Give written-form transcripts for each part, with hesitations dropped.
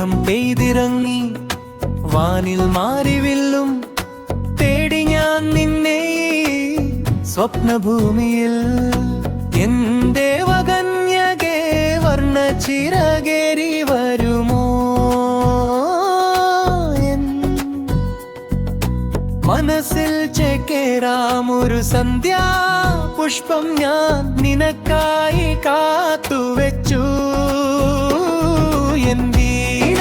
മേഘം പെയ്തിറങ്ങി വാനിൽ മാറിവില്ലും തേടി ഞാൻ നിന്നെ സ്വപ്നഭൂമിയിൽ എന്റെ വകന്യകേ വർണ്ണ ചിറകേറി വരുമോ മനസ്സിൽ ചേക്കേറാമൊരു സന്ധ്യാ പുഷ്പം ഞാൻ നിനക്കായി കാത്തുവെച്ചു എൻ വീണ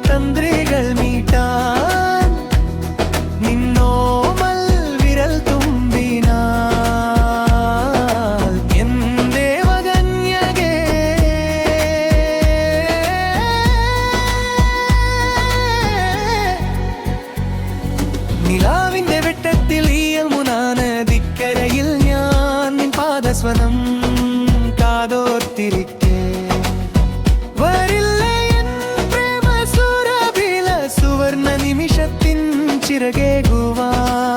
തന്ത്രികൾ മീട്ടാൻ നിന്നോമൽ വിരൽ തുമ്പിനാൽ എന്റെ വകന്യകേ നിലാവിന്റെ വെട്ടത്തിൽ ഈ യമുനാ നദിക്കരയിൽ ഞാൻ നിൻ പാദസ്വനം കാതോർത്തിരിക്കെ വരില്ലേ എൻ പ്രേമസുരഭില സുവർണ്ണ നിമിഷത്തിൻ ചിറകേകുവാൻ